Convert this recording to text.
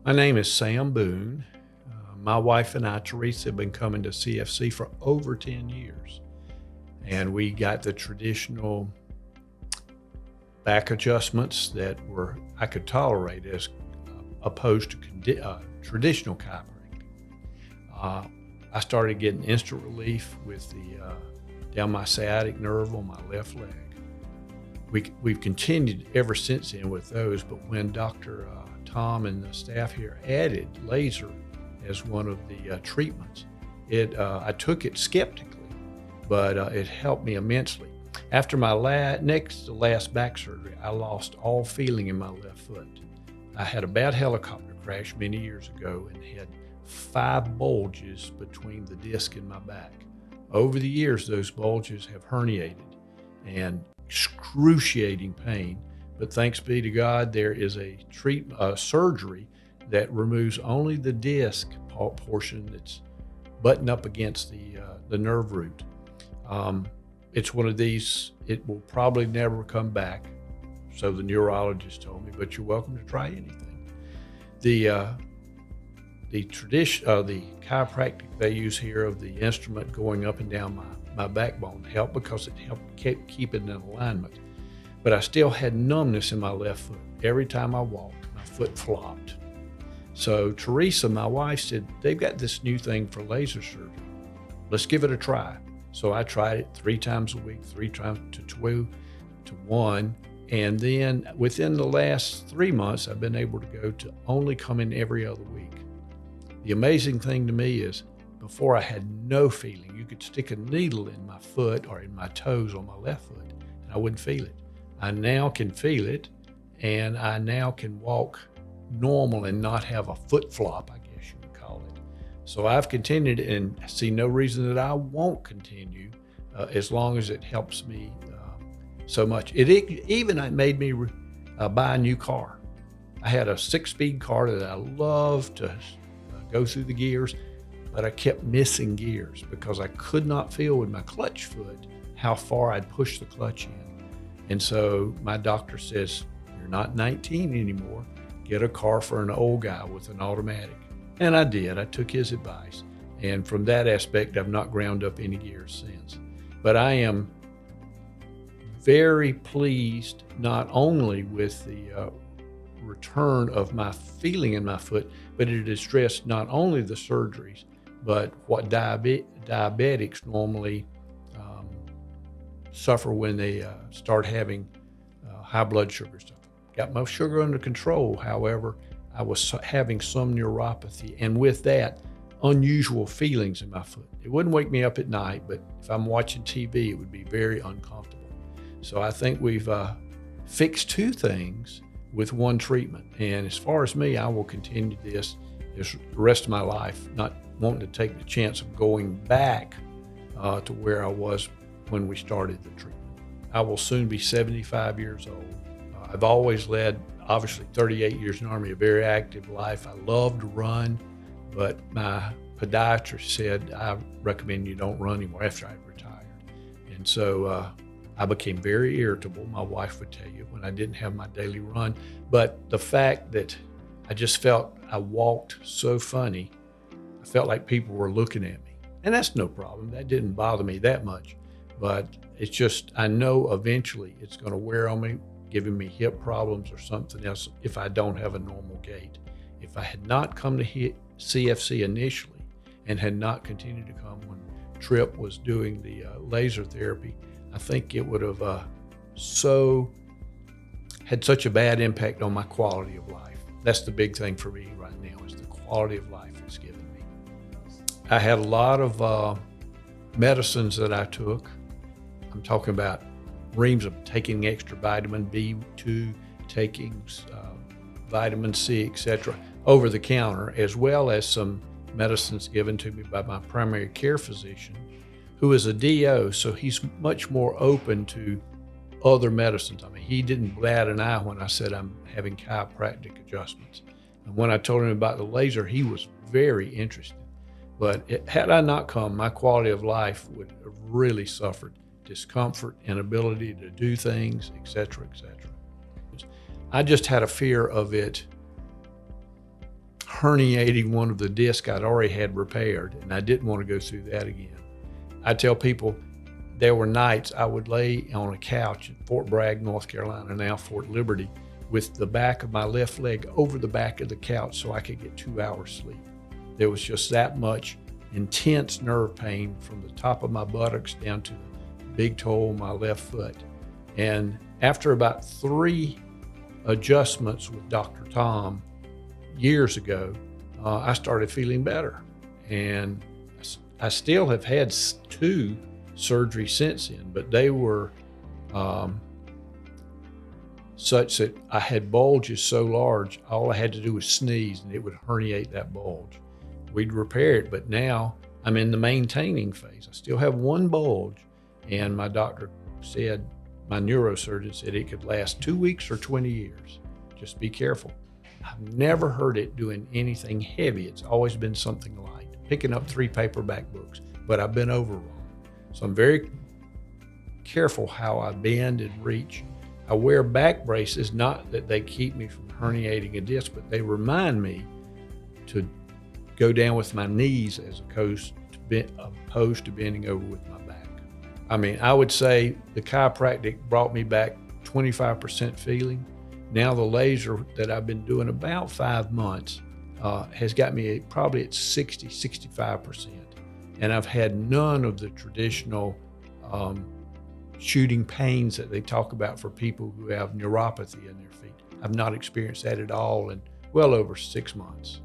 My name is Sam Boone. My wife and I, Teresa, have been coming to CFC for over 10 years. And we got the traditional back adjustments that I could tolerate as opposed to traditional chiropractic. I started getting instant relief with down my sciatic nerve on my left leg. We've continued ever since then with those, but when Dr. Tom and the staff here added laser as one of the treatments, I took it skeptically, but it helped me immensely. After my next to last back surgery, I lost all feeling in my left foot. I had a bad helicopter crash many years ago and had 5 bulges between the disc and my back. Over the years, those bulges have herniated and excruciating pain, but thanks be to God, there is a surgery that removes only the disc portion that's buttoned up against the nerve root. It's one of these, it will probably never come back, so the neurologist told me, but you're welcome to try anything. The chiropractic they use here of the instrument going up and down my backbone helped because it helped keep it in alignment. But I still had numbness in my left foot. Every time I walked, my foot flopped. So Teresa, my wife, said, they've got this new thing for laser surgery. Let's give it a try. So I tried it 3 times a week, 3 times to 2 to 1. And then within the last 3 months, I've been able to go to only come in every other week. The amazing thing to me is before I had no feeling. You could stick a needle in my foot or in my toes on my left foot and I wouldn't feel it. I now can feel it, and I now can walk normal and not have a foot flop, I guess you would call it. So I've continued and see no reason that I won't continue as long as it helps me so much. It even made me buy a new car. I had a 6-speed car that I loved to go through the gears, but I kept missing gears because I could not feel with my clutch foot how far I'd push the clutch in. And so my doctor says, you're not 19 anymore. Get a car for an old guy with an automatic. And I did. I took his advice. And from that aspect, I've not ground up any gears since. But I am very pleased not only with the return of my feeling in my foot, but it addressed not only the surgeries, but what diabetics normally suffer when they start having high blood sugar stuff. Got my sugar under control. However, I was having some neuropathy, and with that, unusual feelings in my foot. It wouldn't wake me up at night, but if I'm watching TV, it would be very uncomfortable. So I think we've fixed 2 things with 1 treatment. And as far as me, I will continue this the rest of my life, not wanting to take the chance of going back to where I was when we started the treatment. I will soon be 75 years old. I've always led, obviously 38 years in the Army, a very active life. I love to run, but my podiatrist said, I recommend you don't run anymore after I retired. And so I became very irritable, my wife would tell you, when I didn't have my daily run. But the fact that I just felt I walked so funny, I felt like people were looking at me. And that's no problem. That didn't bother me that much. But it's just, I know eventually it's going to wear on me, giving me hip problems or something else if I don't have a normal gait. If I had not come to CFC initially and had not continued to come when Tripp was doing the laser therapy, I think it would have had such a bad impact on my quality of life. That's the big thing for me right now, is the quality of life it's given me. I had a lot of medicines that I took. I'm talking about reams of taking extra vitamin B2, taking vitamin C, etc., over the counter, as well as some medicines given to me by my primary care physician, who is a DO, so he's much more open to other medicines. I mean, he didn't bat an eye when I said I'm having chiropractic adjustments. And when I told him about the laser, he was very interested. But had I not come, my quality of life would have really suffered discomfort, inability to do things, etc., etc. I just had a fear of it herniating one of the discs I'd already had repaired, and I didn't want to go through that again. I tell people there were nights I would lay on a couch in Fort Bragg, North Carolina, now Fort Liberty, with the back of my left leg over the back of the couch so I could get 2 hours sleep. There was just that much intense nerve pain from the top of my buttocks down to the big toe of my left foot. And after about 3 adjustments with Dr. Tom years ago, I started feeling better. And I still have had 2 surgeries since then, but they were such that I had bulges so large, all I had to do was sneeze and it would herniate that bulge. We'd repair it, but now I'm in the maintaining phase. I still have 1 bulge, and my doctor said, my neurosurgeon said it could last 2 weeks or 20 years. Just be careful. I've never heard it doing anything heavy. It's always been something light, picking up 3 paperback books, but I've been overwhelmed. So I'm very careful how I bend and reach. I wear back braces, not that they keep me from herniating a disc, but they remind me to go down with my knees as opposed to bending over with my back. I mean, I would say the chiropractic brought me back 25% feeling. Now the laser that I've been doing about 5 months has got me probably at 60, 65%. And I've had none of the traditional shooting pains that they talk about for people who have neuropathy in their feet. I've not experienced that at all in well over 6 months.